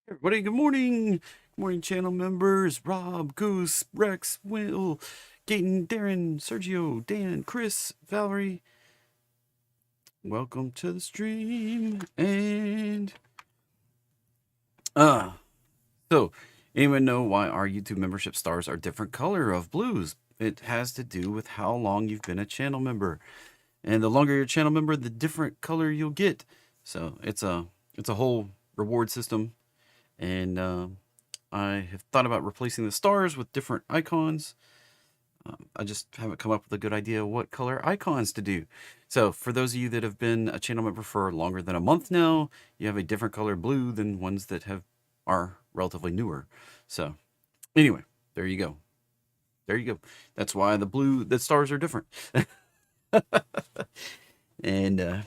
Everybody, good morning. Good morning, channel members. Rob, Goose, Rex, Will, Gaten, Darren, Sergio, Dan, Chris, Valerie. Welcome to the stream. And uh so anyone know why our YouTube membership stars are different color of blues? It has to do with how long you've been a channel member. And the longer you're a channel member, the different color you'll get. So it's a whole reward system. And I have thought about replacing the stars with different icons. I just haven't come up with a good idea what color icons to do. So for those of you that have been a channel member for longer than a month now, you have a different color blue than ones that are relatively newer. So anyway, there you go. There you go. That's why the stars are different. And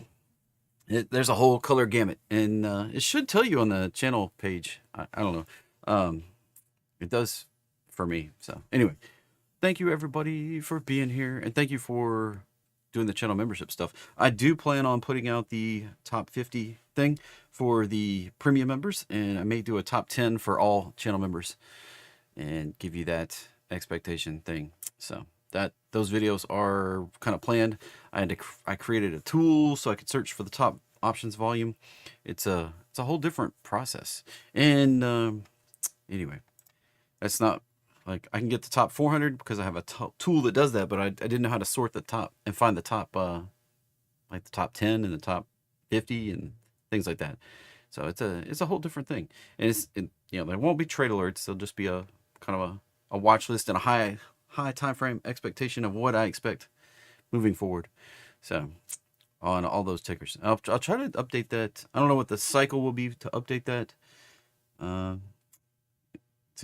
there's a whole color gamut, and it should tell you on the channel page. I don't know. It does for me. So anyway, thank you everybody for being here, and thank you for doing the channel membership stuff. I do plan on putting out the top 50 thing for the premium members, and I may do a top 10 for all channel members and give you that expectation thing. So those videos are kind of planned. I created a tool so I could search for the top options volume. It's a whole different process. And anyway, that's not like I can get the top 400 because I have a tool that does that, but I didn't know how to sort the top and find the top like the top 10 and the top 50 and things like that. So it's a whole different thing. And there won't be trade alerts. There'll just be a kind of a watch list and a high time frame expectation of what I expect moving forward. So on all those tickers, I'll try to update that. I don't know what the cycle will be to update that. So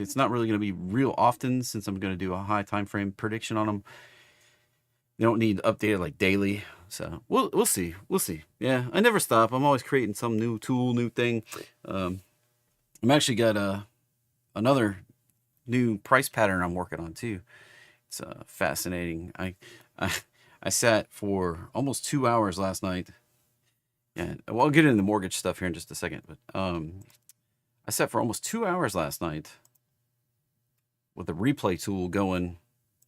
it's not really going to be real often since I'm going to do a high time frame prediction on them. They don't need updated like daily. So we'll see. We'll see. Yeah, I never stop. I'm always creating some new tool, new thing. I'm actually got another new price pattern I'm working on too. It's fascinating. I sat for almost 2 hours last night. Yeah, well, I'll get into the mortgage stuff here in just a second. But I sat for almost 2 hours last night with the replay tool going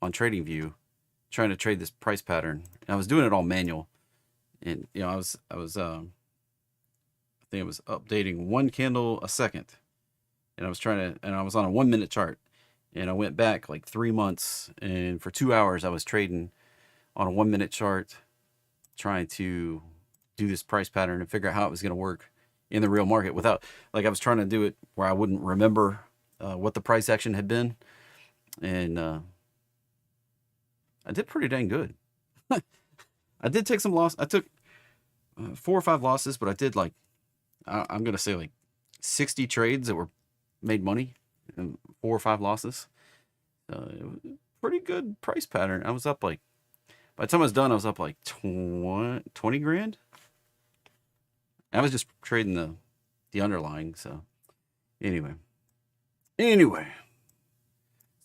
on TradingView, trying to trade this price pattern. And I was doing it all manual, and I think I was updating one candle a second, and I was on a 1 minute chart, and I went back like 3 months, and for 2 hours I was trading on a 1 minute chart, trying to do this price pattern and figure out how it was going to work in the real market without, like, I was trying to do it where I wouldn't remember what the price action had been. And I did pretty dang good. I did take some loss. I took 4 or 5 losses, but I did I'm going to say like 60 trades that were made money and 4 or 5 losses. It was a pretty good price pattern. I was up like, by the time I was done, I was up like 20 grand. I was just trading the underlying. So anyway,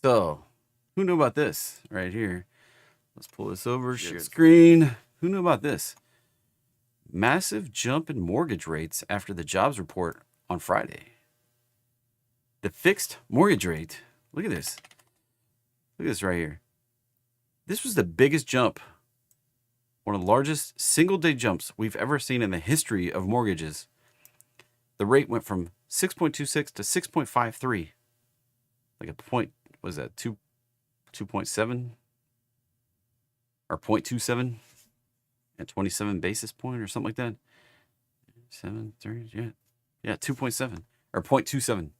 so who knew about this right here? Let's pull this over, share screen. Who knew about this? Massive jump in mortgage rates after the jobs report on Friday. The fixed mortgage rate, look at this. Look at this right here. This was the biggest jump, one of the largest single-day jumps we've ever seen in the history of mortgages. The rate went from 6.26 to 6.53. Like a point, was that 2.7 or 0.27 at 27 basis point or something like that? 7.3, yeah, 2.7 or 0.27.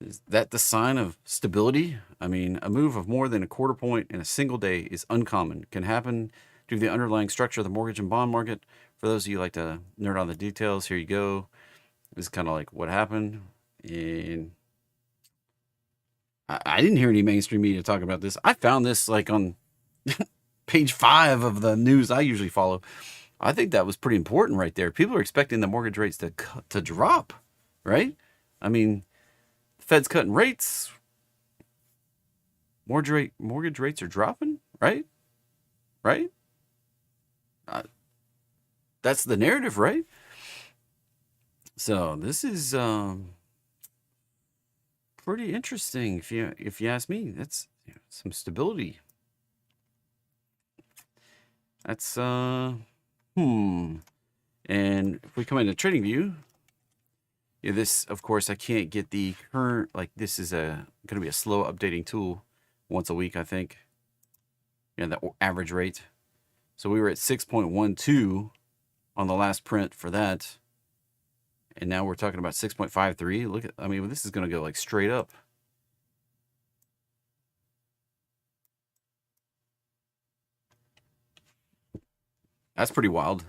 Is that the sign of stability? I mean, a move of more than a quarter point in a single day is uncommon. Can happen due to the underlying structure of the mortgage and bond market. For those of you who like to nerd on the details, here you go. This is kind of like what happened. And I didn't hear any mainstream media talk about this. I found this like on page 5 of the news I usually follow. I think that was pretty important right there. People are expecting the mortgage rates to drop, right? I mean, Fed's cutting rates. Mortgage rates are dropping, right? right? Uh, that's the narrative, right? So this is pretty interesting if you ask me. That's some stability. That's hmm. And if we come into trading view, yeah, this of course I can't get the current, like this is a going to be a slow updating tool once a week, I think. Yeah, the average rate. So we were at 6.12 on the last print for that. And now we're talking about 6.53. Look at, I mean, this is going to go like straight up. That's pretty wild.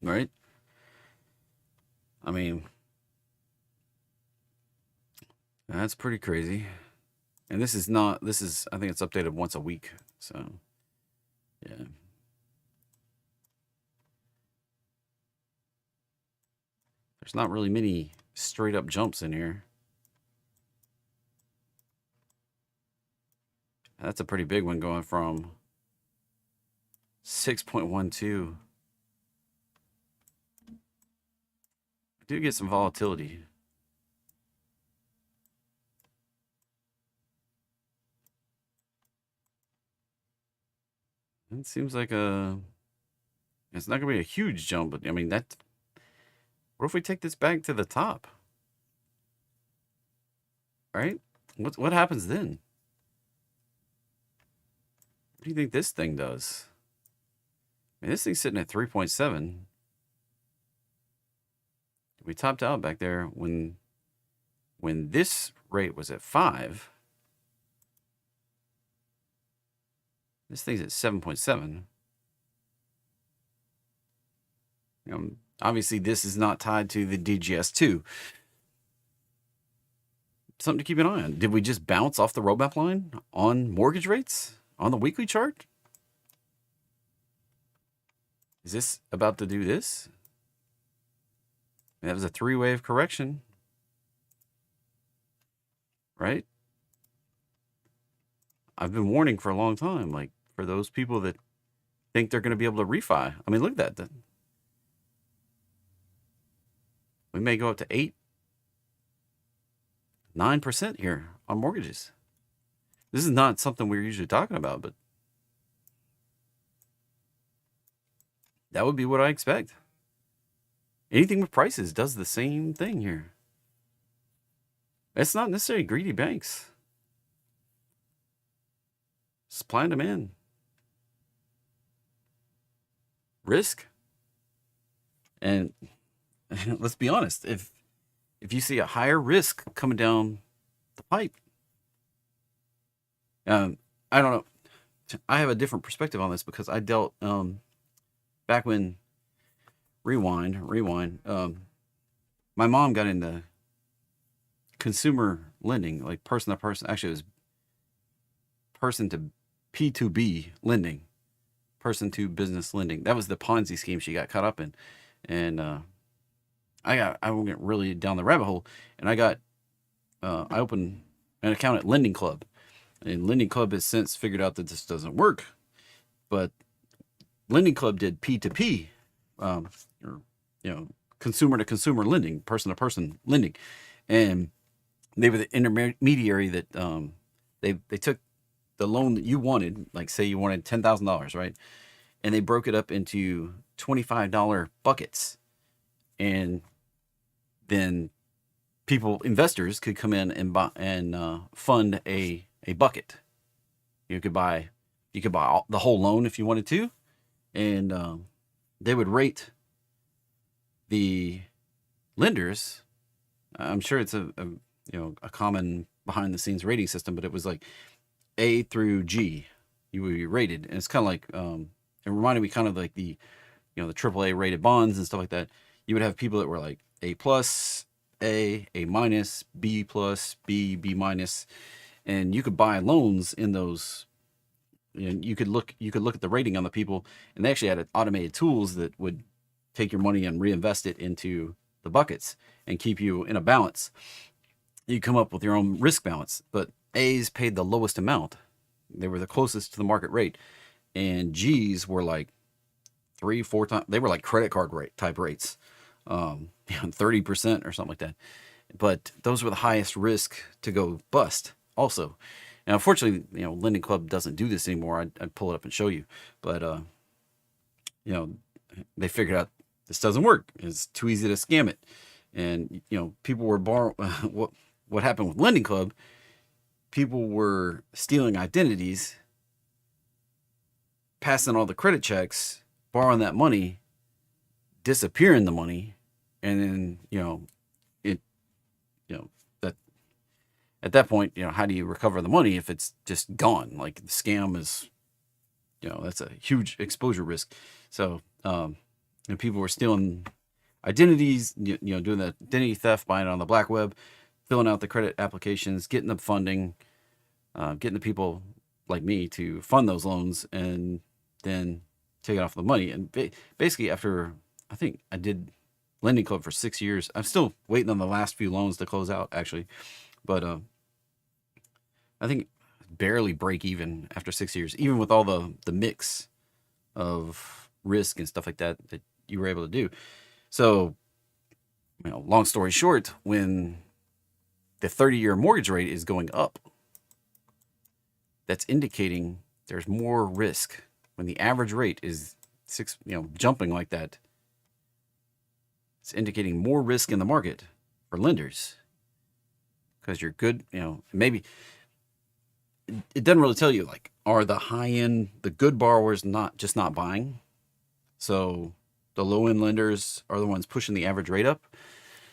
Right? I mean, that's pretty crazy. And this is not, this is, I think it's updated once a week. So, yeah. There's not really many straight up jumps in here. That's a pretty big one going from 6.12. I do get some volatility. It seems like it's not going to be a huge jump, but I mean, that, what if we take this back to the top? Right? What happens then? What do you think this thing does? I mean, this thing's sitting at 3.7. We topped out back there when this rate was at 5. This thing's at 7.7. Obviously, this is not tied to the DGS2. Something to keep an eye on. Did we just bounce off the roadmap line on mortgage rates on the weekly chart? Is this about to do this? That was a 3-wave correction, right? I've been warning for a long time, like for those people that think they're going to be able to refi. I mean, look at that. We may go up to 8, 9% here on mortgages. This is not something we're usually talking about, but that would be what I expect. Anything with prices does the same thing here. It's not necessarily greedy banks. Supply and demand. Risk. And let's be honest, if you see a higher risk coming down the pipe, I don't know. I have a different perspective on this because I dealt back when rewind. My mom got into consumer lending, like person to person. Actually, it was person to P2B lending, person to business lending. That was the Ponzi scheme she got caught up in, and I went really down the rabbit hole, and I opened an account at Lending Club, and Lending Club has since figured out that this doesn't work, but Lending Club did P2P, or consumer to consumer lending, person to person lending, and they were the intermediary that they took the loan that you wanted, like say you wanted $10,000, right? And they broke it up into $25 buckets, and then investors could come in and buy and fund a bucket. You could buy the whole loan if you wanted to, and they would rate the lenders. I'm sure it's a common behind the scenes rating system, but it was like A through G. You would be rated, and it's kind of like it reminded me kind of like the the AAA rated bonds and stuff like that. You would have people that were like A plus, A minus, B plus, B minus, and you could buy loans in those. And you could look at the rating on the people, and they actually had automated tools that would take your money and reinvest it into the buckets and keep you in a balance. You come up with your own risk balance, but A's paid the lowest amount. They were the closest to the market rate, and G's were like 3-4 times. They were like credit card rate type rates, 30% or something like that. But those were the highest risk to go bust also. And unfortunately, Lending Club doesn't do this anymore. I'd pull it up and show you. But, they figured out this doesn't work. It's too easy to scam it. And, people were what happened with Lending Club, people were stealing identities, passing all the credit checks, borrowing that money, disappearing the money, and then, that at that point, how do you recover the money if it's just gone? Like the scam is, that's a huge exposure risk. So, people were stealing identities, doing the identity theft, buying it on the black web, filling out the credit applications, getting the funding, getting the people like me to fund those loans, and then taking off the money. And basically, after I think I did Lending Club for 6 years, I'm still waiting on the last few loans to close out, actually. But I think barely break even after 6 years, even with all the mix of risk and stuff like that you were able to do. So, long story short, when the 30-year mortgage rate is going up, that's indicating there's more risk. When the average rate is jumping like that, it's indicating more risk in the market for lenders. Because you're good, maybe it doesn't really tell you, like, are the high end, the good borrowers not buying? So the low end lenders are the ones pushing the average rate up.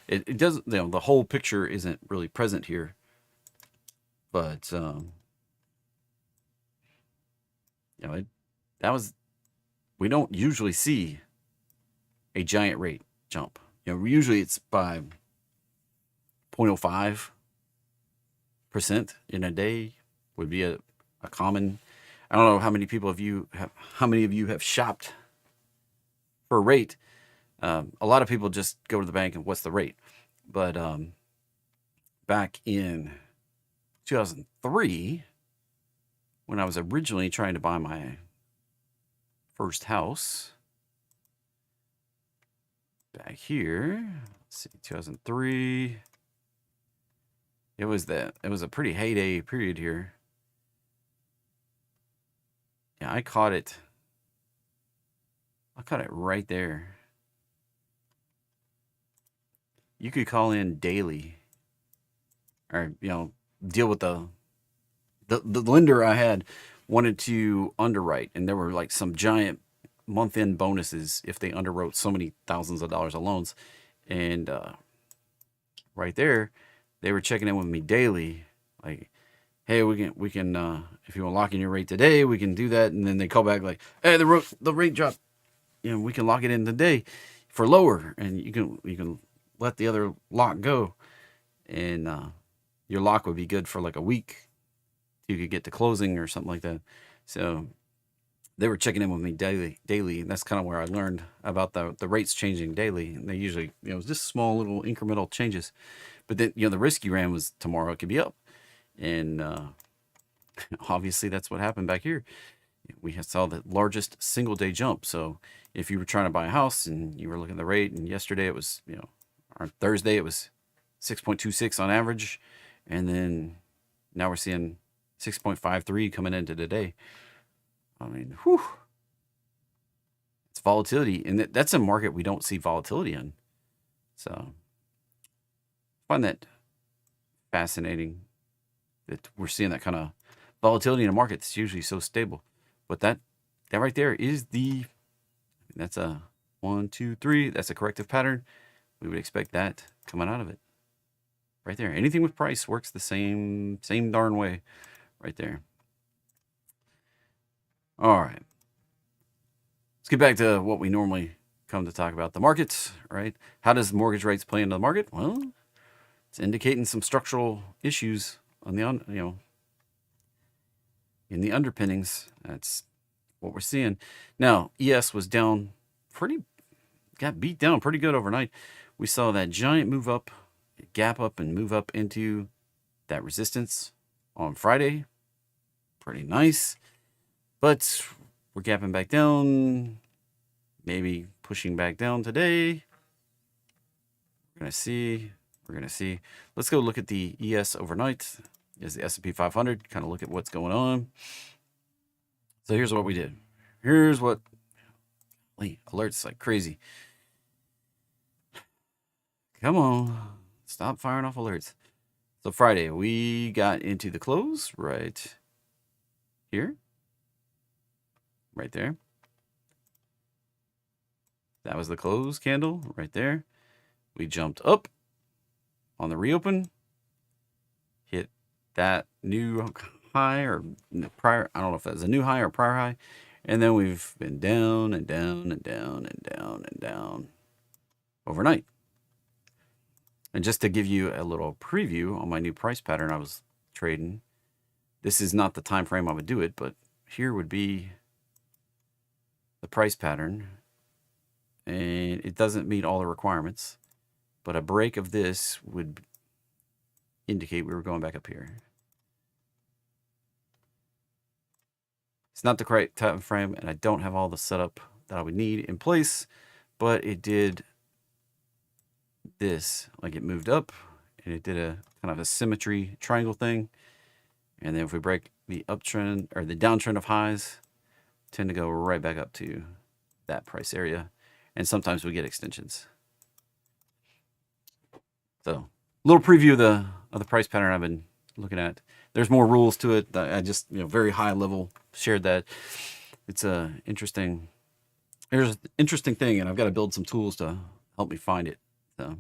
It doesn't, the whole picture isn't really present here. But we don't usually see a giant rate jump. Usually it's by 0.05% in a day would be a common. I don't know how many of you have shopped for a rate. A lot of people just go to the bank and what's the rate? But back in 2003, when I was originally trying to buy my first house, back here, let's see, 2003. It was a pretty heyday period here. Yeah, I caught it right there. You could call in daily, or deal with the lender I had wanted to underwrite, and there were like some giant month-end bonuses if they underwrote so many thousands of dollars of loans. And right there, they were checking in with me daily, like, hey, we can if you want to lock in your rate today, we can do that. And then they call back like, hey, the rate dropped, we can lock it in today for lower, and you can let the other lock go, and your lock would be good for like a week. You could get to closing or something like that. So they were checking in with me daily, and that's kind of where I learned about the rates changing daily. And they usually, just small little incremental changes. But then, the risk you ran was tomorrow it could be up. And obviously that's what happened back here. We saw the largest single day jump. So if you were trying to buy a house and you were looking at the rate, and yesterday it was, on Thursday it was 6.26 on average. And then now we're seeing 6.53 coming into today. I mean, whew. It's volatility. And that's a market we don't see volatility in. So I find that fascinating that we're seeing that kind of volatility in a market that's usually so stable. But that right there is that's a 1, 2, 3. That's a corrective pattern. We would expect that coming out of it. Right there. Anything with price works the same darn way. Right there. All right. Let's get back to what we normally come to talk about, the markets, right? How does mortgage rates play into the market? Well, it's indicating some structural issues on the in the underpinnings. That's what we're seeing. Now, ES was down got beat down pretty good overnight. We saw that giant move up, gap up, and move up into that resistance on Friday. pretty nice. But we're gapping back down, maybe pushing back down today. We're going to see. We're going to see. Let's go look at the ES overnight. Is the S&P 500. Kind of look at what's going on. So here's what we did. Here's what alerts like crazy. Come on. Stop firing off alerts. So Friday, we got into the close right here. Right there. That was the close candle right there. We jumped up on the reopen. Hit that new high or prior. I don't know if that's a new high or prior high. And then we've been down and down and down and down and down overnight. And just to give you a little preview on my new price pattern I was trading, this is not the time frame I would do it, but here would be the price pattern. And it doesn't meet all the requirements, but a break of this would indicate we were going back up here. It's not the correct time frame, and I don't have all the setup that I would need in place, but it did this, like it moved up and it did a kind of a symmetry triangle thing. And then if we break the uptrend or the downtrend of highs, tend to go right back up to that price area. And sometimes we get extensions. So a little preview of the price pattern I've been looking at. There's more rules to it. I just, very high level shared that. It's a interesting, there's an interesting thing, and I've got to build some tools to help me find it. So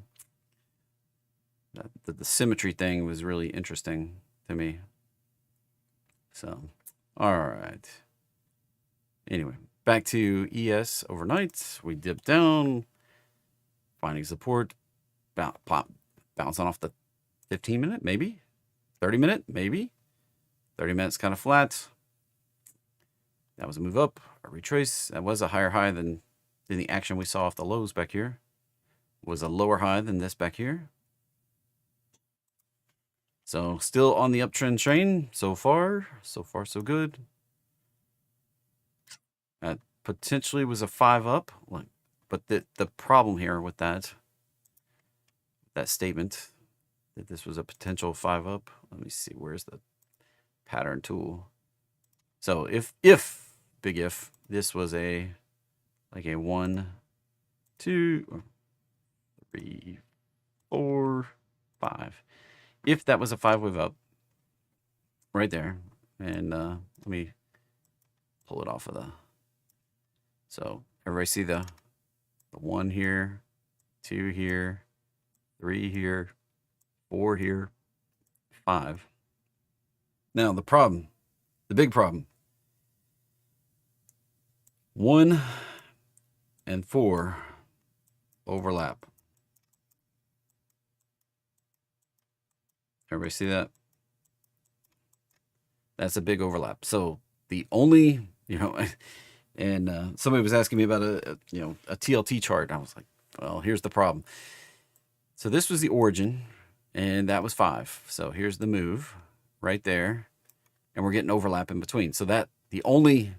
the symmetry thing was really interesting to me. So, all right. Anyway, back to ES overnight. We dipped down, finding support, bouncing off the 15-minute, maybe 30-minute, maybe 30 minutes kind of flat. That was a move up, a retrace. That was a higher high than the action we saw off the lows back here. Was a lower high than this back here. So still on the uptrend train so far. So far, so good. That potentially was a 5 up. But the problem here with that statement, that this was a potential 5 up. Let me see, where's the pattern tool? So if big if this was like a 1, 2, 3, 4, 5. If that was a 5 wave up right there, and let me pull it off of the. So everybody see the 1 here, 2 here, 3 here, 4 here, 5. Now the big problem, 1 and 4 overlap. Everybody see that? That's a big overlap. So the only, and somebody was asking me about a TLT chart. I was like, well, here's the problem. So this was the origin, and that was 5. So here's the move right there, and we're getting overlap in between. So that the only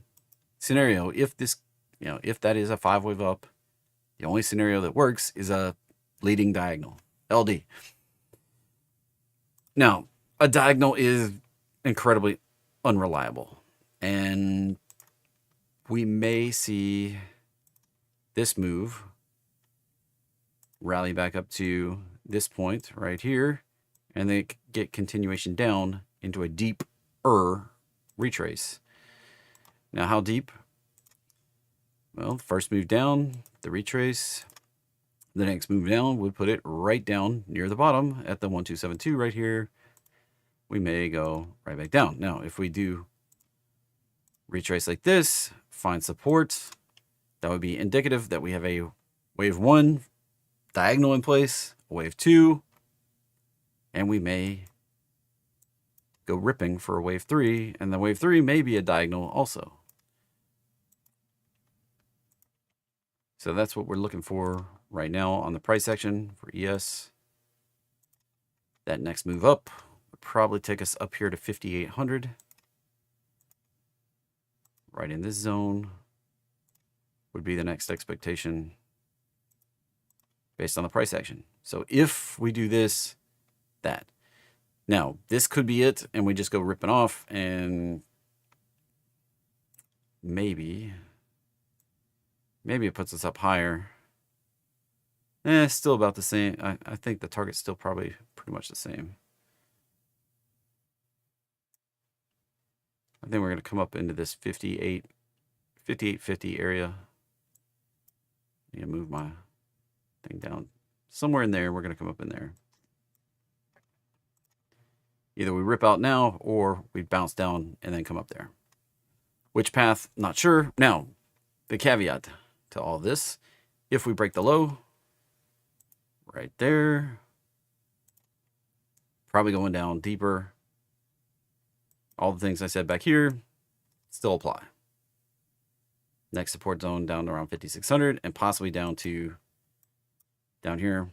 scenario, if this, if that is a 5 wave up, the only scenario that works is a leading diagonal, LD. Now, a diagonal is incredibly unreliable, and we may see this move rally back up to this point right here, and then get continuation down into a deeper retrace. Now, how deep? Well, first move down, the retrace. The next move down would put it right down near the bottom at the 1272 right here. We may go right back down. Now, if we do retrace like this, find support, that would be indicative that we have a wave 1 diagonal in place, a wave 2, and we may go ripping for a wave 3, and the wave 3 may be a diagonal also. So that's what we're looking for right now on the price action for ES. That next move up would probably take us up here to 5,800. right in this zone would be the next expectation based on the price action. So if we do this, that. Now, this could be it, and we just go ripping off, and maybe it puts us up higher. Still about the same. I think the target's still probably pretty much the same. I think we're going to come up into this 58.50 area. I need to move my thing down. Somewhere in there, we're going to come up in there. Either we rip out now, or we bounce down and then come up there. Which path? Not sure. Now, the caveat to all this, if we break the low, right there, probably going down deeper. All the things I said back here still apply. Next support zone down to around 5,600 and possibly down to down here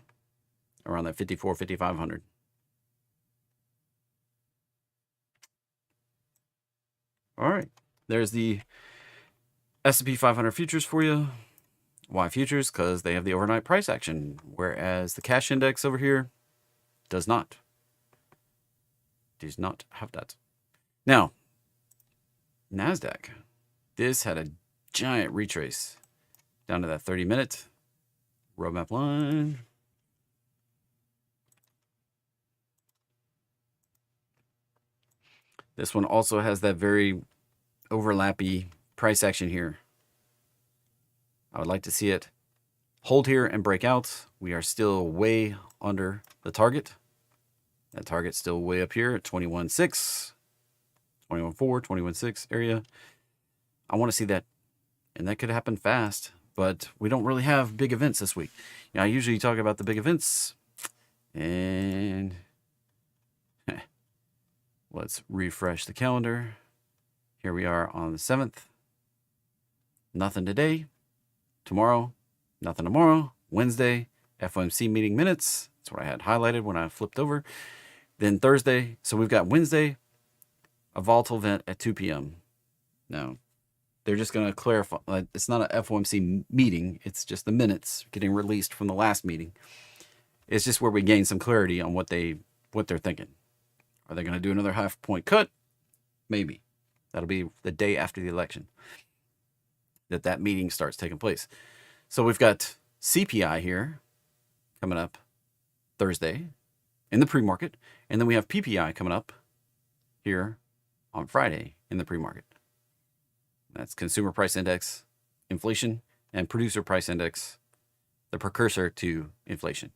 around that 54, 5,500. All right, there's the S&P 500 futures for you. Why futures? Because they have the overnight price action, whereas the cash index over here does not. Does not have that. Now, NASDAQ. This had a giant retrace down to that 30-minute roadmap line. This one also has that very overlappy price action here. I would like to see it hold here and break out. We are still way under the target. That target's still way up here at 21.6, 21.4, 21.6 area. I want to see that, and that could happen fast, but we don't really have big events this week. I usually talk about the big events, and let's refresh the calendar. Here we are on the 7th. Nothing today. Tomorrow, nothing tomorrow. Wednesday, FOMC meeting minutes. That's what I had highlighted when I flipped over. Then Thursday. So we've got Wednesday, a volatile event at 2 p.m. Now, they're just going to clarify. It's not an FOMC meeting. It's just the minutes getting released from the last meeting. It's just where we gain some clarity on what they're thinking. Are they going to do another half-point cut? Maybe. That'll be the day after the election that meeting starts taking place. So we've got CPI here coming up Thursday in the pre-market, and then we have PPI coming up here on Friday in the pre-market. That's Consumer Price Index, inflation, and Producer Price Index, the precursor to inflation.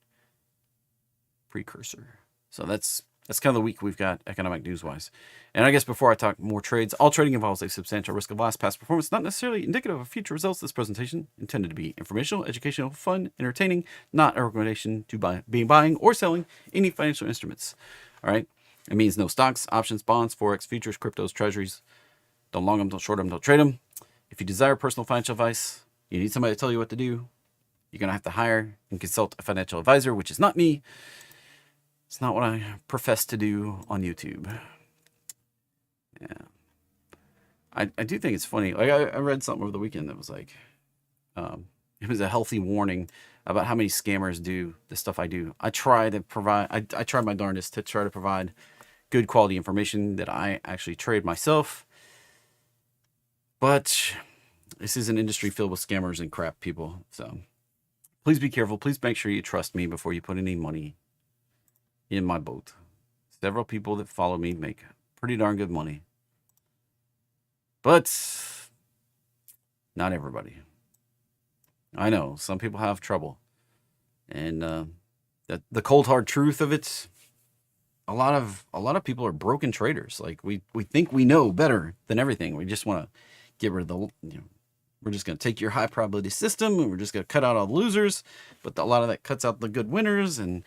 Precursor. So that's kind of the week we've got economic news-wise. And I guess before I talk more trades, all trading involves a substantial risk of loss. Past performance not necessarily indicative of future results. This presentation intended to be informational, educational, fun, entertaining, not a recommendation to buying or selling any financial instruments. All right? It means no stocks, options, bonds, forex, futures, cryptos, treasuries. Don't long them, don't short them, don't trade them. If you desire personal financial advice, you need somebody to tell you what to do, you're going to have to hire and consult a financial advisor, which is not me. It's not what I profess to do on YouTube. Yeah. I do think it's funny. Like I read something over the weekend that was like, it was a healthy warning about how many scammers do the stuff I do. I try to provide, I try my darndest to try to provide good quality information that I actually trade myself. But this is an industry filled with scammers and crap people. So please be careful. Please make sure you trust me before you put any money in my boat. Several people that follow me make pretty darn good money. But not everybody. I know some people have trouble. And the cold hard truth of it, a lot of people are broken traders. Like we think we know better than everything. We just want to get rid of we're just going to take your high probability system and we're just going to cut out all the losers. But a lot of that cuts out the good winners. And,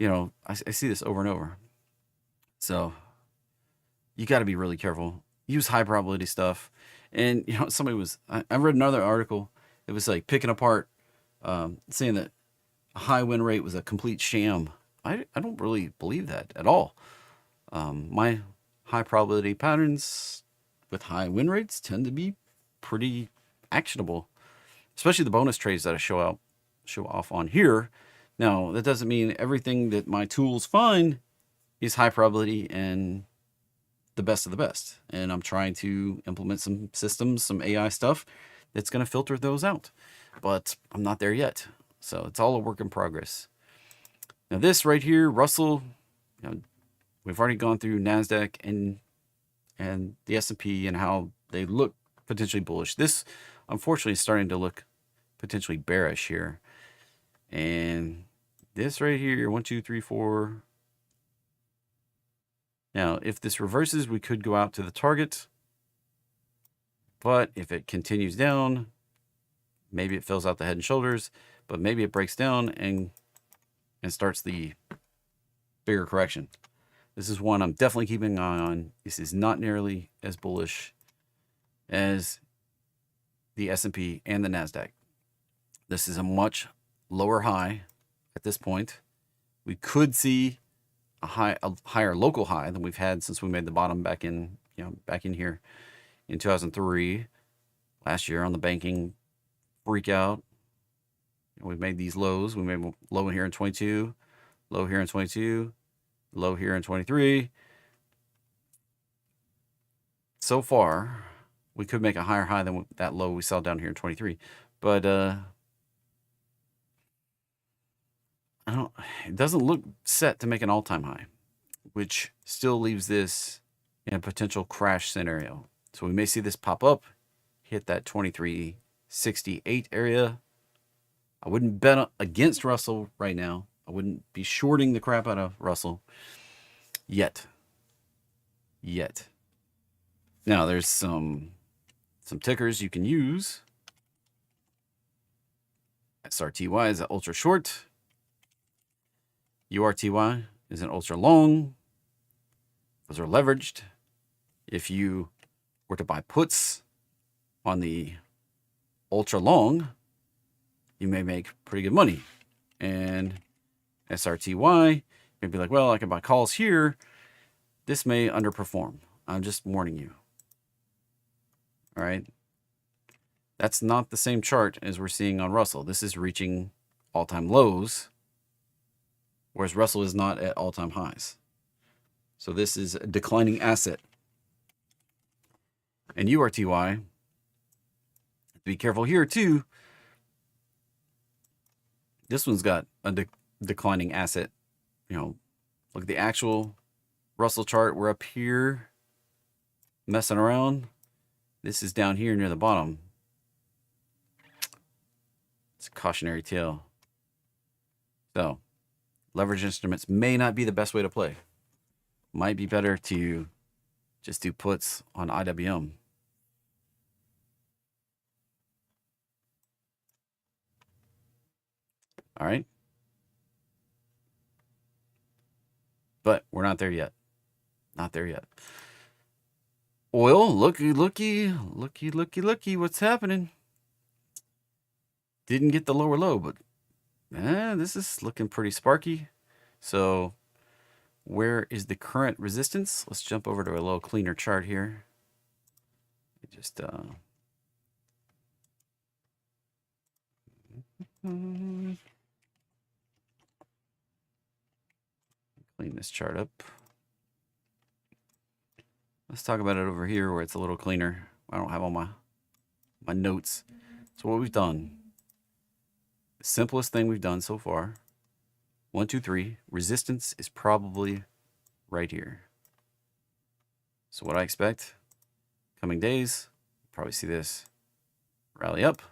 I see this over and over. So you got to be really careful. Use high probability stuff. And, I read another article. It was like picking apart, saying that a high win rate was a complete sham. I don't really believe that at all. My high probability patterns with high win rates tend to be pretty actionable, especially the bonus trades that I show off on here. Now, that doesn't mean everything that my tools find is high probability and the best of the best. And I'm trying to implement some systems, some AI stuff that's going to filter those out. But I'm not there yet. So it's all a work in progress. Now this right here, Russell, you know, we've already gone through NASDAQ and the S&P and how they look potentially bullish. This, unfortunately, is starting to look potentially bearish here. And this right here, 1, 2, 3, 4. Now, if this reverses, we could go out to the target. But if it continues down, maybe it fills out the head and shoulders, but maybe it breaks down and starts the bigger correction. This is one I'm definitely keeping an eye on. This is not nearly as bullish as the S&P and the NASDAQ. This is a much lower high at this point. We could see a higher local high than we've had since we made the bottom back in here in 2003, last year on the banking freak out. We've made these lows. We made a low in here in 22, low here in 22, low here in 23. So far, we could make a higher high than that low we saw down here in 23. But it doesn't look set to make an all-time high, which still leaves this in a potential crash scenario. So we may see this pop up, hit that 2368 area. I wouldn't bet against Russell right now. I wouldn't be shorting the crap out of Russell yet. Now there's some tickers you can use. SRTY is an ultra short. URTY is an ultra long. Those are leveraged. If you were to buy puts on the ultra long, you may make pretty good money. And SRTY may be like, well, I can buy calls here. This may underperform. I'm just warning you. All right. That's not the same chart as we're seeing on Russell. This is reaching all-time lows, whereas Russell is not at all-time highs. So this is a declining asset. And URTY, be careful here too. This one's got a declining asset. You know, look at the actual Russell chart. We're up here messing around. This is down here near the bottom. It's a cautionary tale. So, leverage instruments may not be the best way to play. Might be better to just do puts on IWM. All right. But we're not there yet. Not there yet. Oil, looky. What's happening? Didn't get the lower low, but this is looking pretty sparky. So where is the current resistance? Let's jump over to a little cleaner chart here. Just clean this chart up. Let's talk about it over here where it's a little cleaner. I don't have all my notes. So what we've done, the simplest thing we've done so far, 1, 2, 3, resistance is probably right here. So what I expect, coming days, probably see this rally up,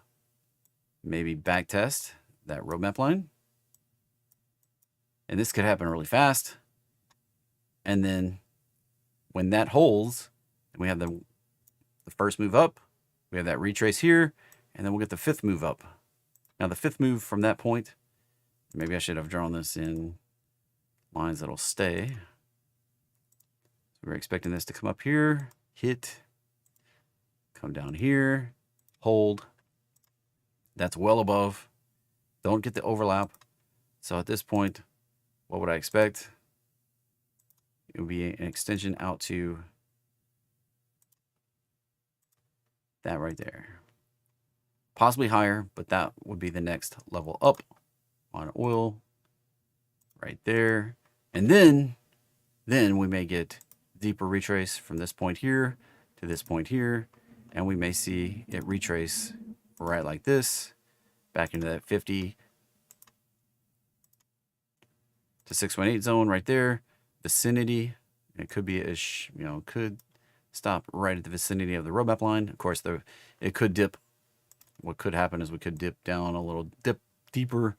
maybe back test that roadmap line. And this could happen really fast. And then when that holds, and we have the first move up, we have that retrace here, and then we'll get the fifth move up. Now the fifth move from that point, maybe I should have drawn this in lines that'll stay. So we're expecting this to come up here, hit, come down here, hold. That's well above. Don't get the overlap. So at this point, what would I expect? It would be an extension out to That right there. Possibly higher, but that would be the next level up on oil right there. And then we may get deeper retrace from this point here to this point here, and we may see it retrace right like this back into that 50 to 618 zone right there vicinity. It could be could stop right at the vicinity of the roadmap line. Of course, it could dip. What could happen is we could dip down a little dip deeper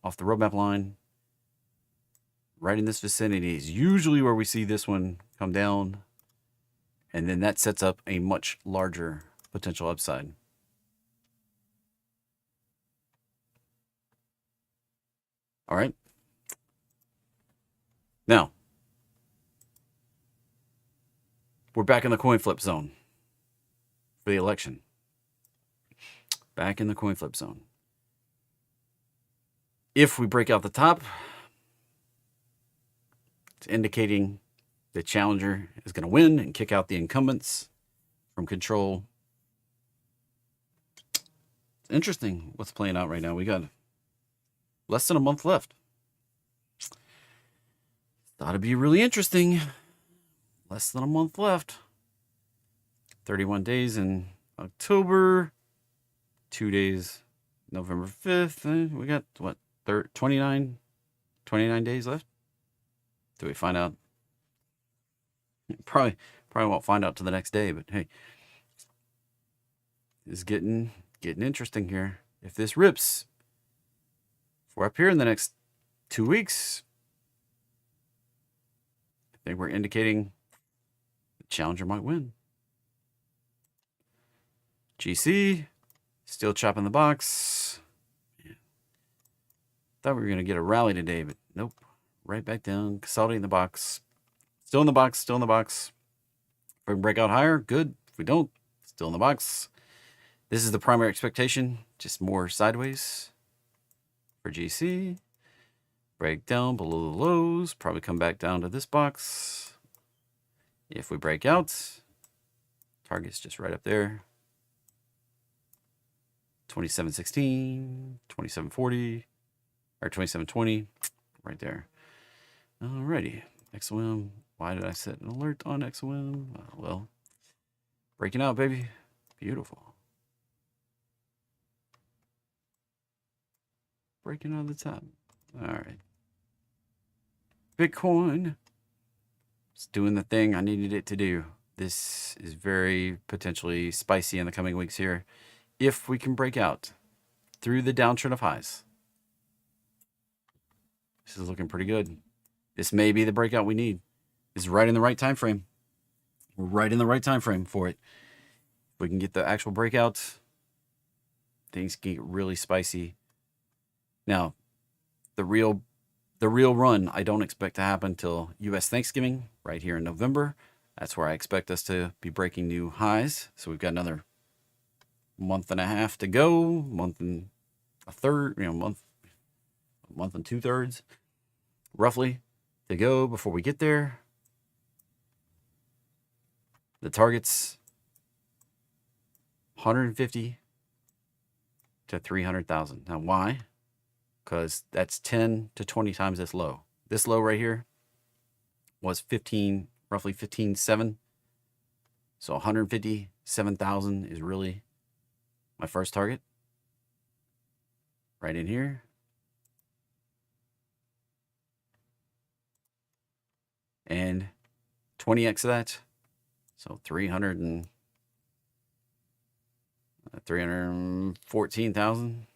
off the roadmap line. Right in this vicinity is usually where we see this one come down, and then that sets up a much larger potential upside. All right. Now, we're back in the coin flip zone for the election. Back in the coin flip zone. If we break out the top, it's indicating the challenger is going to win and kick out the incumbents from control. It's interesting what's playing out right now. We got less than a month left. Thought it'd be really interesting. Less than a month left. 31 days in October. 2 days November 5th. We got, what, 29 days left? Do we find out? Probably won't find out till the next day, but hey. It's getting interesting here. If this rips, if we're up here in the next 2 weeks, I think we're indicating the challenger might win. GC, still chopping the box. Yeah. Thought we were going to get a rally today, but nope. Right back down, consolidating the box. Still in the box, still in the box. If we can break out higher, good. If we don't, still in the box. This is the primary expectation, just more sideways for GC. Break down below the lows, probably come back down to this box. If we break out, target's just right up there. 2716, 2740, or 2720, right there. Alrighty, XOM. Why did I set an alert on XOM? Well, breaking out, baby. Beautiful. Breaking out of the top. Alright. Bitcoin. It's doing the thing I needed it to do. This is very potentially spicy in the coming weeks here. If we can break out through the downtrend of highs. This is looking pretty good. This may be the breakout we need. This is right in the right time frame. We're right in the right time frame for it. If we can get the actual breakout, things can get really spicy. Now, the real run I don't expect to happen till U.S. Thanksgiving right here in November. That's where I expect us to be breaking new highs. So we've got another month and a half to go, month and a third, month and 2/3 roughly to go before we get there. The target's 150 to 300,000. Now why? Because that's 10 to 20 times this low. This low right here was roughly 15.7. So 157,000 is really my first target. Right in here. And 20x of that. So 314,000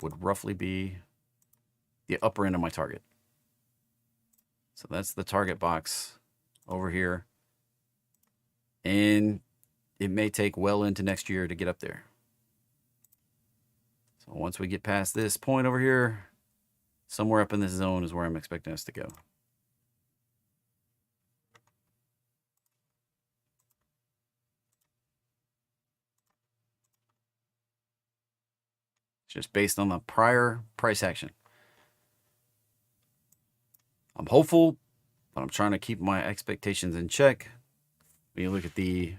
would roughly be the upper end of my target. So that's the target box over here. And it may take well into next year to get up there. So once we get past this point over here, somewhere up in this zone is where I'm expecting us to go. Just based on the prior price action. I'm hopeful, but I'm trying to keep my expectations in check. When you look at the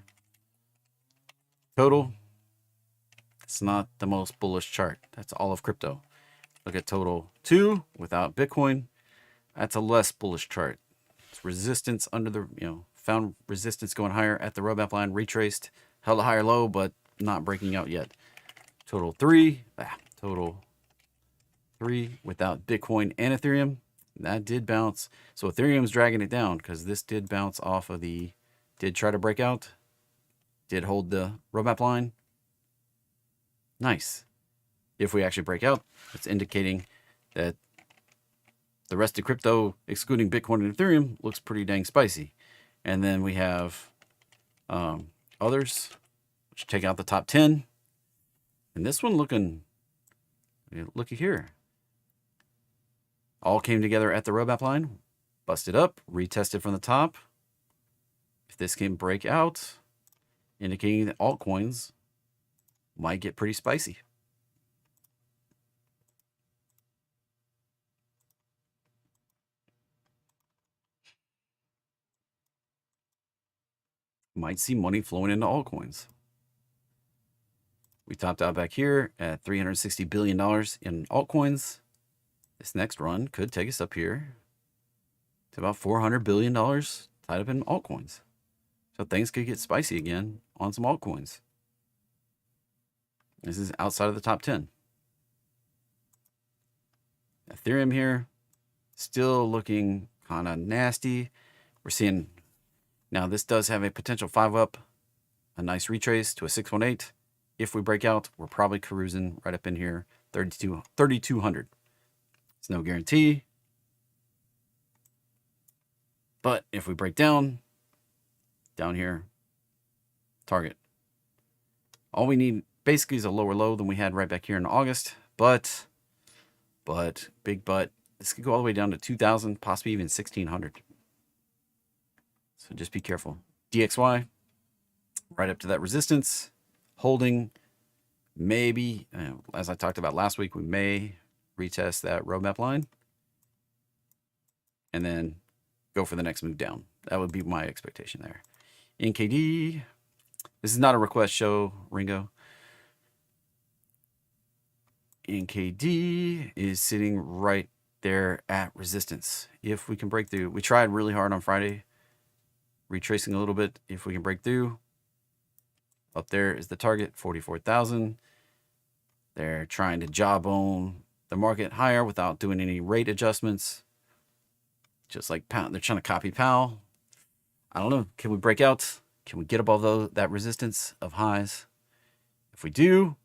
total, it's not the most bullish chart. That's all of crypto. Look at total 2 without Bitcoin. That's a less bullish chart. It's resistance under the, found resistance going higher at the roadmap line, retraced, held a higher low, but not breaking out yet. Total 3 without Bitcoin and Ethereum. That did bounce. So Ethereum's dragging it down because this did bounce off of did try to break out, did hold the roadmap line. Nice. If we actually break out, it's indicating that the rest of crypto, excluding Bitcoin and Ethereum, looks pretty dang spicy. And then we have others, which take out the top 10. And this one looky here. All came together at the roadmap line, busted up, retested from the top. If this can break out, indicating that altcoins might get pretty spicy. Might see money flowing into altcoins. We topped out back here at $360 billion in altcoins. This next run could take us up here to about $400 billion tied up in altcoins. So things could get spicy again on some altcoins. This is outside of the top 10. Ethereum here, still looking kind of nasty. We're seeing, now this does have a potential 5 up, a nice retrace to a 618. If we break out, we're probably cruising right up in here, 3,200. It's no guarantee. But if we break down here, target. All we need basically is a lower low than we had right back here in August. But, big but, this could go all the way down to 2,000, possibly even 1,600. So just be careful. DXY, right up to that resistance, holding. Maybe, as I talked about last week, we may retest that roadmap line and then go for the next move down. That would be my expectation there. NKD, this is not a request show, Ringo. NKD is sitting right there at resistance. If we can break through, we tried really hard on Friday, retracing a little bit. If we can break through, up there is the target, 44,000. They're trying to jawbone the market higher without doing any rate adjustments. Just like Powell, they're trying to copy Powell. I don't know. Can we break out? Can we get above that resistance of highs? If we do,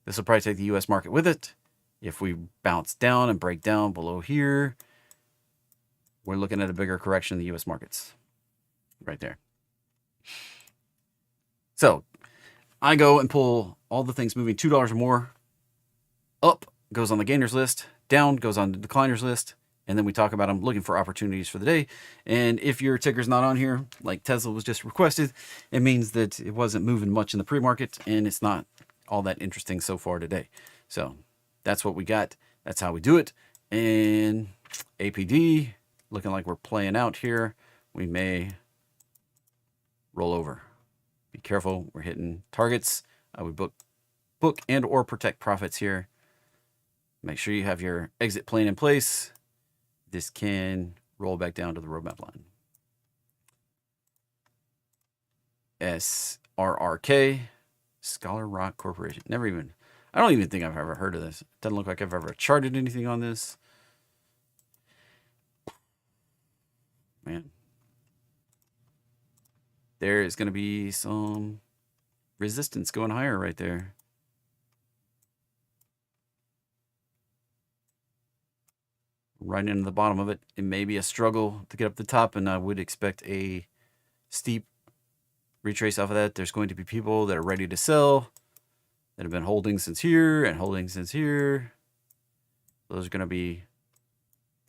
this will probably take the U.S. market with it. If we bounce down and break down below here, we're looking at a bigger correction in the U.S. markets. Right there. So I go and pull all the things moving $2 or more. Up goes on the gainers list. Down goes on the decliners list. And then we talk about them looking for opportunities for the day. And if your ticker's not on here, like Tesla was just requested, it means that it wasn't moving much in the pre-market and it's not all that interesting so far today. So that's what we got. That's how we do it. And APD, looking like we're playing out here. We may roll over. Be careful. We're hitting targets. We book and or protect profits here. Make sure you have your exit plan in place. This can roll back down to the roadmap line. SRRK, Scholar Rock Corporation. I don't even think I've ever heard of this. It doesn't look like I've ever charted anything on this. Man. There is going to be some resistance going higher right there. Right into the bottom of it. It may be a struggle to get up the top, and I would expect a steep retrace off of that. There's going to be people that are ready to sell that have been holding since here and holding since here. Those are going to be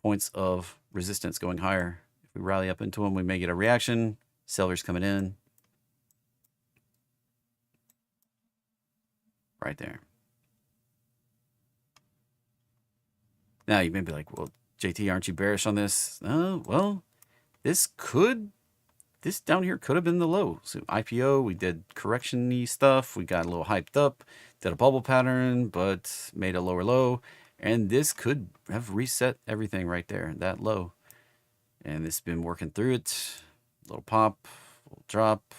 points of resistance going higher. If we rally up into them, we may get a reaction. Sellers coming in. Right there. Now you may be like, well, JT, aren't you bearish on this? Well, this could this down here could have been the low. So IPO, we did correction-y stuff. We got a little hyped up, did a bubble pattern, but made a lower low. And this could have reset everything right there, that low. And this has been working through it. Little pop, little drop,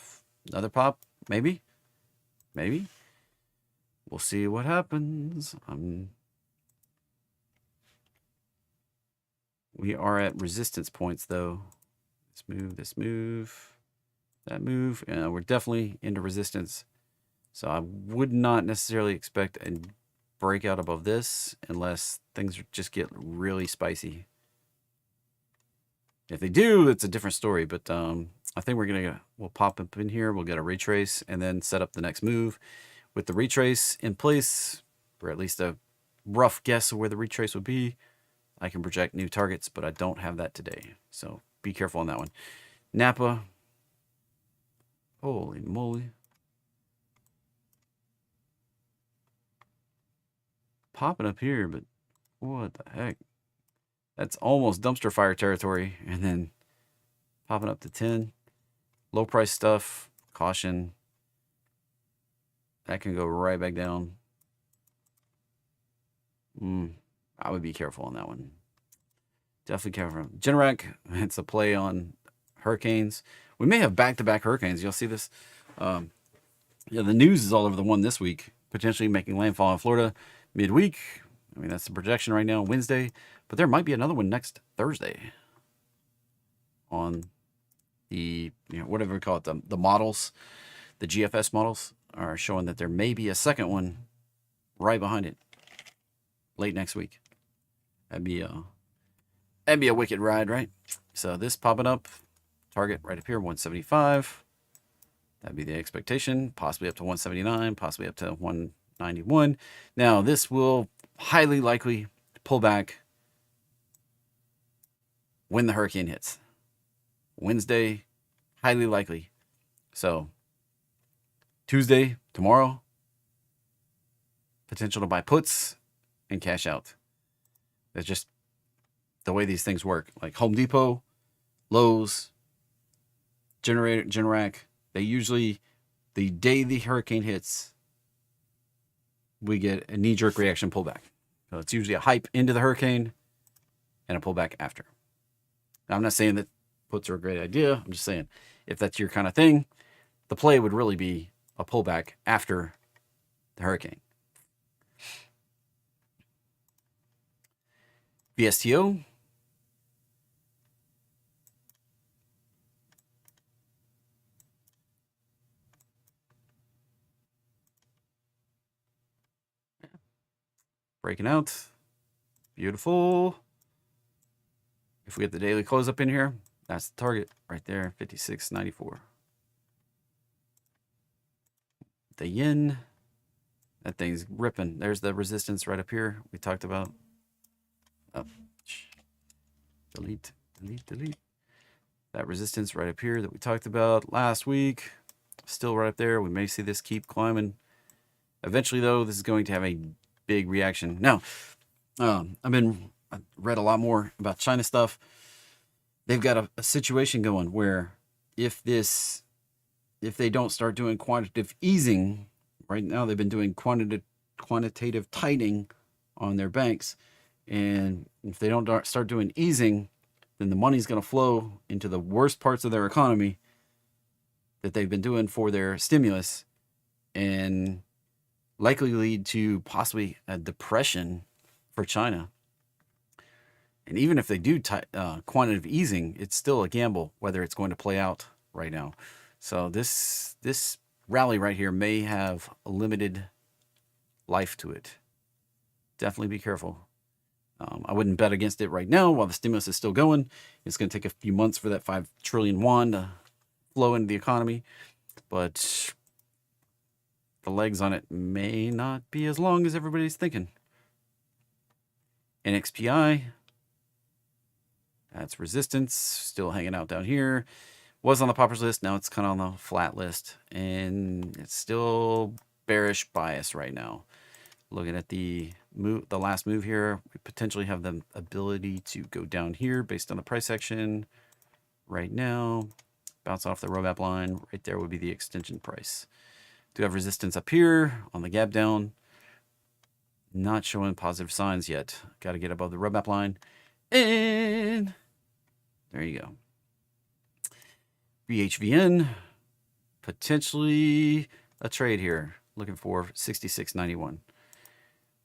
another pop, maybe. Maybe. We'll see what happens. We are at resistance points, though. This move, that move. And we're definitely into resistance. So I would not necessarily expect a breakout above this unless things just get really spicy. If they do, it's a different story. But I think we'll pop up in here. We'll get a retrace and then set up the next move. With the retrace in place, or at least a rough guess of where the retrace would be, I can project new targets, but I don't have that today. So be careful on that one. Napa. Holy moly. Popping up here, but what the heck? That's almost dumpster fire territory. And then popping up to 10. Low price stuff. Caution. That can go right back down. I would be careful on that one. Definitely careful. Generac, it's a play on hurricanes. We may have back-to-back hurricanes. You'll see this. Yeah, the news is all over the one this week, potentially making landfall in Florida midweek. I mean, that's the projection right now, Wednesday. But there might be another one next Thursday on the, whatever we call it, the models, the GFS models are showing that there may be a second one right behind it late next week. That'd be a wicked ride, right? So this popping up, target right up here, 175. That'd be the expectation, possibly up to 179, possibly up to 191. Now this will highly likely pull back when the hurricane hits. Wednesday, highly likely. So Tuesday, tomorrow, potential to buy puts and cash out. That's just the way these things work. Like Home Depot, Lowe's, Generac, they usually, the day the hurricane hits, we get a knee-jerk reaction pullback. So it's usually a hype into the hurricane and a pullback after. Now, I'm not saying that puts are a great idea. I'm just saying if that's your kind of thing, the play would really be a pullback after the hurricane. VSTO. Breaking out. Beautiful. If we get the daily close up in here, that's the target right there, 56.94. The yen, that thing's ripping. There's the resistance right up here we talked about. Oh, delete. That resistance right up here that we talked about last week, still right up there. We may see this keep climbing. Eventually, though, this is going to have a big reaction. Now, I've read a lot more about China stuff. They've got a situation going where if they don't start doing quantitative easing, right now they've been doing quantitative tightening on their banks. And if they don't start doing easing, then the money's going to flow into the worst parts of their economy that they've been doing for their stimulus and likely lead to possibly a depression for China. And even if they do quantitative easing, it's still a gamble whether it's going to play out right now. So this rally right here may have a limited life to it. Definitely be careful. I wouldn't bet against it right now while the stimulus is still going. It's going to take a few months for that 5 trillion yuan to flow into the economy. But the legs on it may not be as long as everybody's thinking. NXPI, that's resistance, still hanging out down here. Was on the poppers list, now it's kind of on the flat list. And it's still bearish bias right now. Looking at the last move here, we potentially have the ability to go down here based on the price action right now. bounce off the roadmap line. Right there would be the extension price. Do have resistance up here on the gap down. Not showing positive signs yet. Got to get above the roadmap line. And there you go. BHVN, potentially a trade here. Looking for 66.91.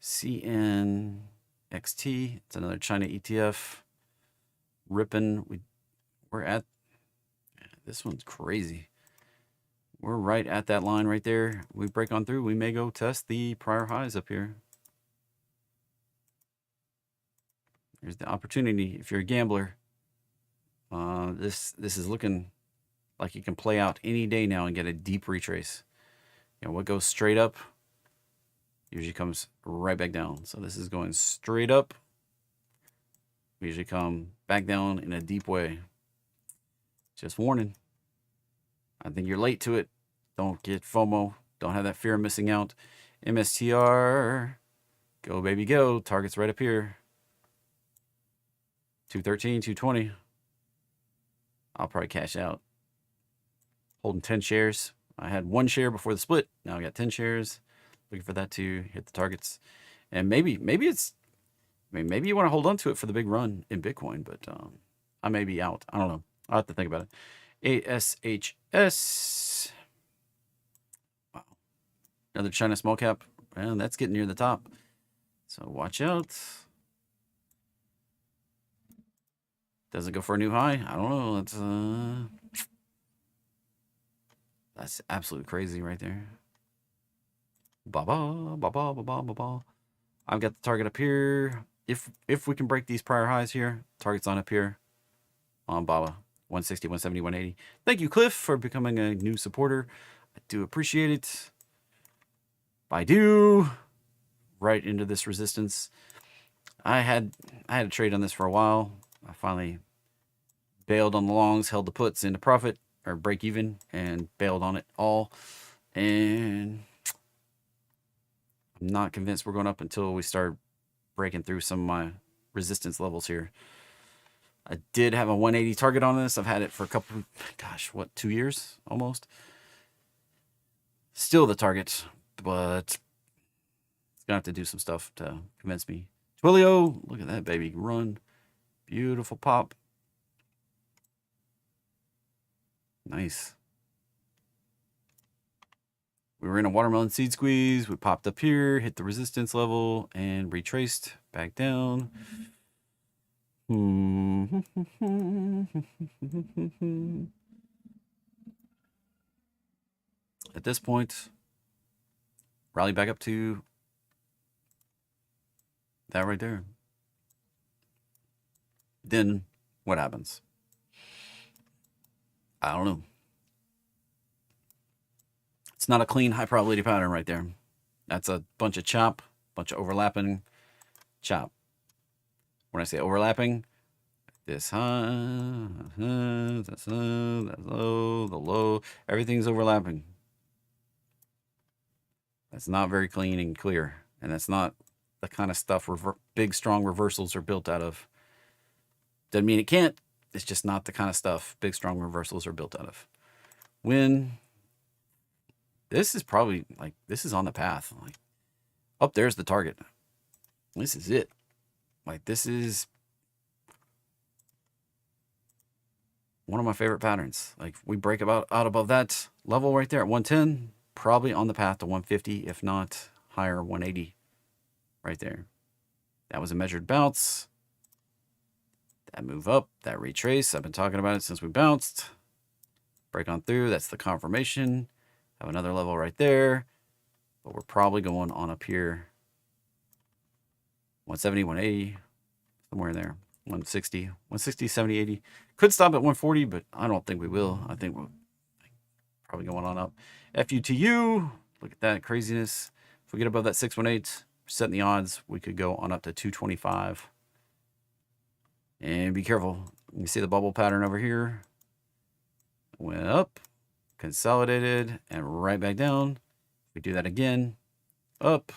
CNXT, it's another China ETF. Ripping, we're at, this one's crazy. We're right at that line right there. We break on through, we may go test the prior highs up here. There's the opportunity if you're a gambler. This is looking like you can play out any day now and get a deep retrace. You know, what goes straight up usually comes right back down. So this is going straight up. We usually come back down in a deep way. Just warning. I think you're late to it. Don't get FOMO. Don't have that fear of missing out. MSTR. Go, baby, go. Target's right up here. 213, 220. I'll probably cash out. Holding 10 shares. I had 1 share before the split. Now I got 10 shares. Looking for that to hit the targets. And maybe it's, I mean, maybe you want to hold on to it for the big run in Bitcoin, but I may be out. I don't know. I'll have to think about it. ASHS. Wow. Another China small cap. And that's getting near the top. So watch out. Does it go for a new high? I don't know. That's absolutely crazy right there. Ba-ba, ba-ba, ba-ba, ba-ba. I've got the target up here. If we can break these prior highs here, target's on up here on Baba. 160, 170, 180. Thank you, Cliff, for becoming a new supporter. I do appreciate it. Baidu. Right into this resistance. I had a trade on this for a while. I finally bailed on the longs, held the puts into profit or break even, and bailed on it all. And I'm not convinced we're going up until we start breaking through some of my resistance levels here. I did have a 180 target on this. I've had it for a couple, gosh, what, 2 years almost. Still the target, but it's gonna have to do some stuff to convince me. Twilio, look at that baby run. Beautiful pop. Nice. We were in a watermelon seed squeeze. We popped up here, hit the resistance level, and retraced back down. At this point, rally back up to that right there. Then what happens? I don't know. It's not a clean high probability pattern right there. That's a bunch of chop, bunch of overlapping chop. When I say overlapping, this high, that's low, the low, everything's overlapping. That's not very clean and clear. And that's not the kind of stuff big, strong reversals are built out of. Doesn't mean it can't. It's just not the kind of stuff big, strong reversals are built out of. When this is probably like, this is on the path. Like, up there's the target. This is it. Like, this is one of my favorite patterns. Like, we break out above that level right there at 110, probably on the path to 150, if not higher, 180 right there. That was a measured bounce. That move up, that retrace. I've been talking about it since we bounced. Break on through. That's the confirmation. Have another level right there. But we're probably going on up here. 170, 180, somewhere in there. 160, 160, 70, 80. Could stop at 140, but I don't think we will. I think we're probably going on up. FUTU, look at that craziness. If we get above that 618, setting the odds, we could go on up to 225. And be careful. You see the bubble pattern over here. Went up, consolidated, and right back down. We do that again. Up,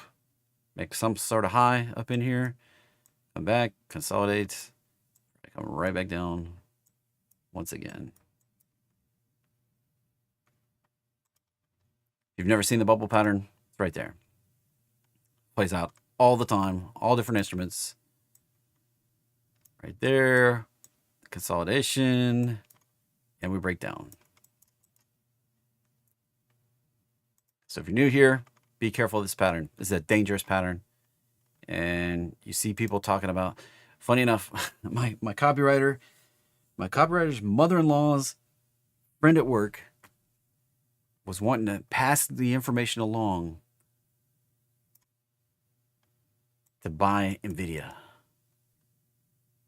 make some sort of high up in here. Come back, consolidate, come right back down once again. If you've never seen the bubble pattern, it's right there. Plays out all the time, all different instruments. Right there, consolidation, and we break down. So if you're new here, be careful of this pattern. This is a dangerous pattern. And you see people talking about, funny enough, my copywriter's mother-in-law's friend at work was wanting to pass the information along to buy NVIDIA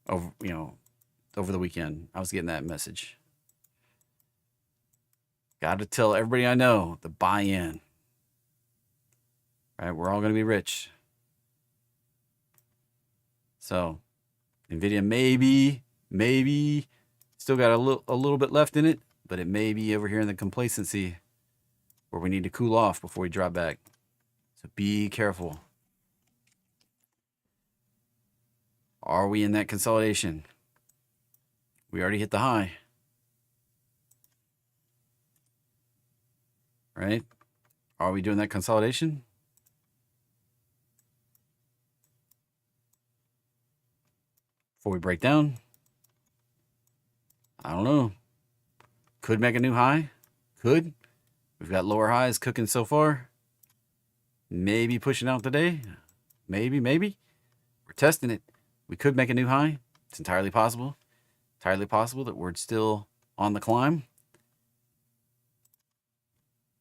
over the weekend. I was getting that message. Got to tell everybody I know to buy in. Right? We're all going to be rich. So, NVIDIA maybe still got a little bit left in it, but it may be over here in the complacency where we need to cool off before we drop back. So be careful. Are we in that consolidation? We already hit the high. Right? Are we doing that consolidation? Before we break down? I don't know. Could make a new high. Could. We've got lower highs cooking so far. Maybe pushing out today. Maybe. We're testing it. We could make a new high. It's entirely possible. Entirely possible that we're still on the climb.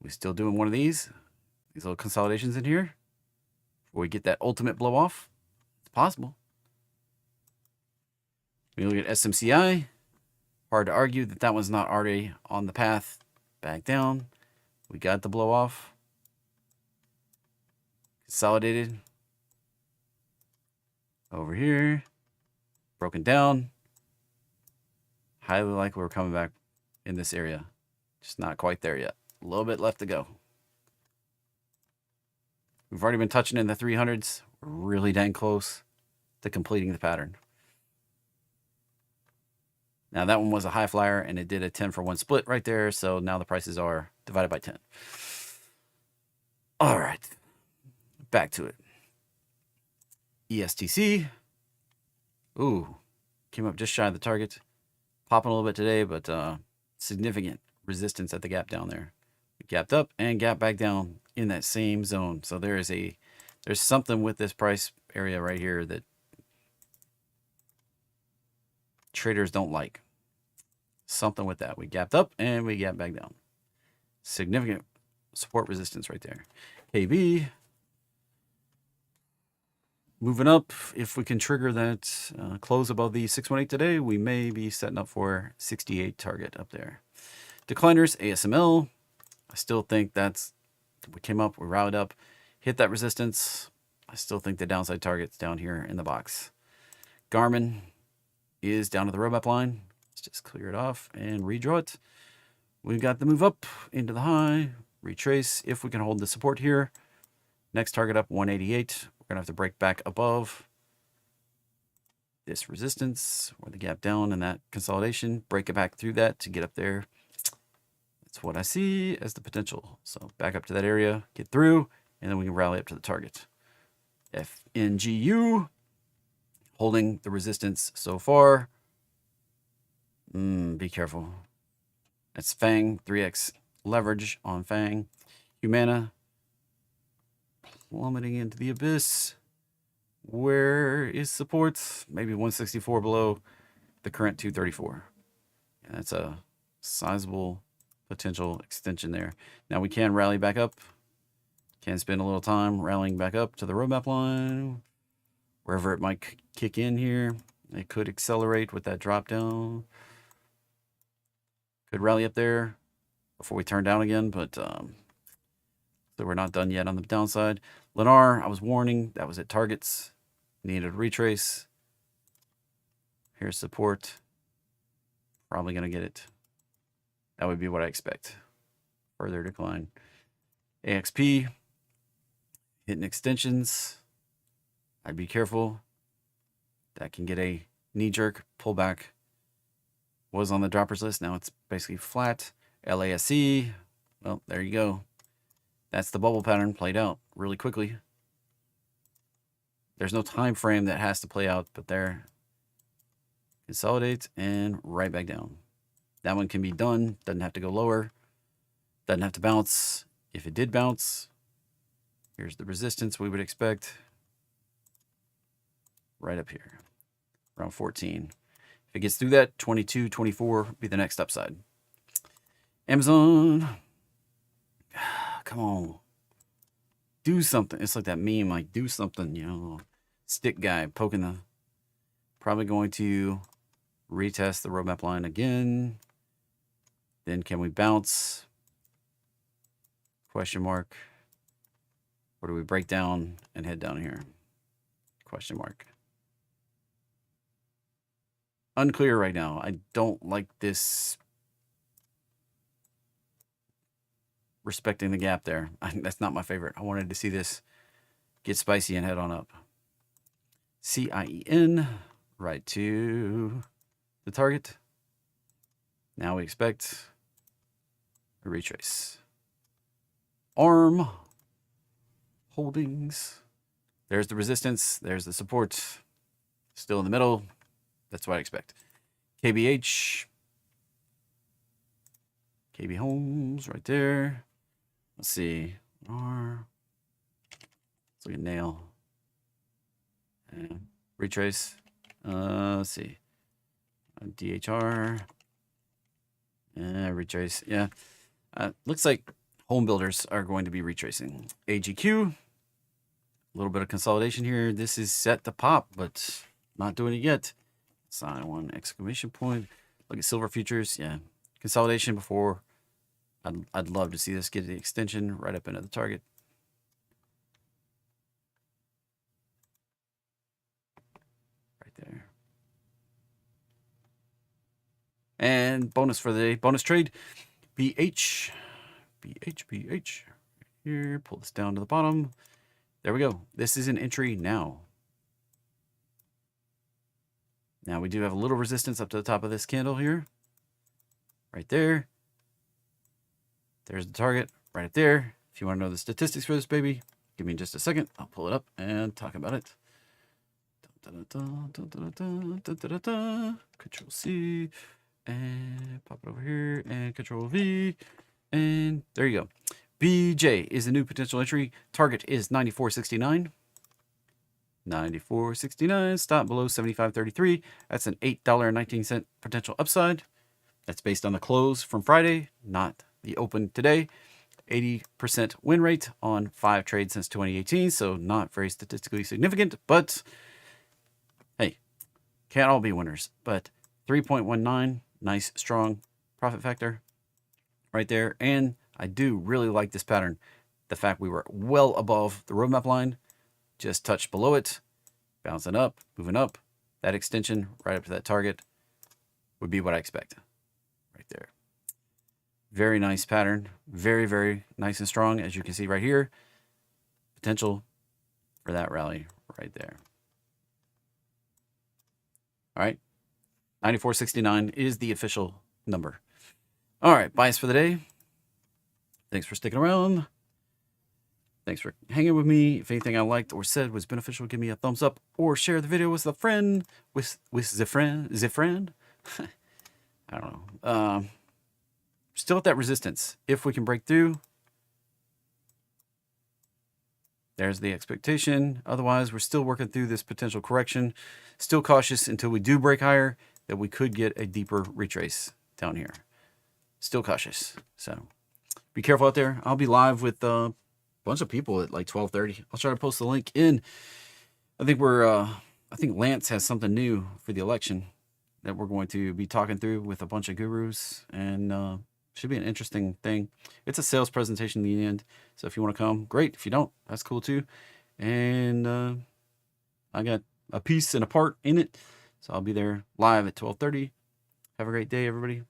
We're still doing one of these little consolidations in here before we get that ultimate blow off. It's possible. We look at SMCI. Hard to argue that that one's not already on the path back down. We got the blow off. Consolidated. Over here. Broken down. Highly likely we're coming back in this area. Just not quite there yet. A little bit left to go. We've already been touching in the 300s. We're really dang close to completing the pattern. Now that one was a high flyer and it did a 10 for 1 split right there. So now the prices are divided by 10. All right. Back to it. ESTC. Ooh. Came up just shy of the target. Popping a little bit today, but significant resistance at the gap down there. We gapped up and gapped back down in that same zone. So there's something with this price area right here that traders don't like. Something with that. We gapped up and we gapped back down. Significant support resistance right there. KB. Moving up, if we can trigger that close above the 618 today, we may be setting up for 68 target up there. Decliners, ASML. I still think we came up, we rallied up, hit that resistance. I still think the downside target's down here in the box. Garmin is down to the roadmap line. Let's just clear it off and redraw it. We've got the move up into the high, retrace if we can hold the support here. Next target up 188. We're going to have to break back above this resistance or the gap down and that consolidation, break it back through that to get up there. That's what I see as the potential. So back up to that area, get through, and then we can rally up to the target. FNGU holding the resistance so far. Be careful. That's FANG, 3x leverage on FANG. Humana plummeting into the abyss. Where is support? Maybe 164 below the current 234. And that's a sizable potential extension there. Now we can rally back up. Can spend a little time rallying back up to the roadmap line. Wherever it might kick in here. It could accelerate with that drop down. Could rally up there before we turn down again, but so we're not done yet on the downside. Lennar, I was warning, that was at targets. Needed a retrace. Here's support. Probably going to get it. That would be what I expect. Further decline. AXP, hitting extensions. I'd be careful. That can get a knee-jerk pullback. Was on the droppers list. Now it's basically flat. LASE. Well, there you go. That's the bubble pattern played out really quickly. There's no time frame that has to play out, but there. Consolidate and right back down. That one can be done. Doesn't have to go lower. Doesn't have to bounce. If it did bounce, here's the resistance we would expect. Right up here, around 14. If it gets through that, 22, 24 be the next upside. Amazon, come on. Do something. It's like that meme, like do something, you know. Stick guy poking the, probably going to retest the roadmap line again. Then can we bounce? Question mark. Or do we break down and head down here? Question mark. Unclear right now. I don't like this respecting the gap there. That's not my favorite. I wanted to see this get spicy and head on up. CIEN, right to the target. Now we expect a retrace. ARM holdings. There's the resistance. There's the support. Still in the middle. That's what I expect. KBH. KB Homes right there. Let's see. R. Let's look at nail. And retrace. Let's see. DHR. Retrace. Yeah. Looks like home builders are going to be retracing. AGQ. A little bit of consolidation here. This is set to pop, but not doing it yet. Sign one exclamation point. Look at silver futures. Yeah. Consolidation before. I'd love to see this get the extension right up into the target. Right there. And bonus for the day. Bonus trade. BH. Here. Pull this down to the bottom. There we go. This is an entry now. Now we do have a little resistance up to the top of this candle here. Right there. There's the target right up there. If you want to know the statistics for this baby, give me just a second. I'll pull it up and talk about it. Control C and pop it over here and Control V. And there you go. BJ is the new potential entry. Target is 94.69. 94.69. Stop below 75.33. That's an $8.19 potential upside. That's based on the close from Friday, not the open today. 80% win rate on 5 trades since 2018, so not very statistically significant, but hey, can't all be winners. But 3.19, nice, strong profit factor right there. And I do really like this pattern. The fact we were well above the roadmap line, just touched below it, bouncing up, moving up. That extension right up to that target would be what I expect right there. Very nice pattern. Very, very nice and strong, as you can see right here. Potential for that rally right there. All right. 94.69 is the official number. All right. Bias for the day. Thanks for sticking around. Thanks for hanging with me. If anything I liked or said was beneficial, give me a thumbs up or share the video with a friend. With the friend. I don't know. Still at that resistance. If we can break through, there's the expectation. Otherwise, we're still working through this potential correction. Still cautious until we do break higher that we could get a deeper retrace down here. Still cautious. So be careful out there. I'll be live with a bunch of people at like 12:30. I'll try to post the link in. I think Lance has something new for the election that we're going to be talking through with a bunch of gurus, and should be an interesting thing. It's a sales presentation in the end, so if you want to come, great. If you don't, that's cool too. And I got a piece and a part in it, so I'll be there live at 12:30. Have a great day, everybody.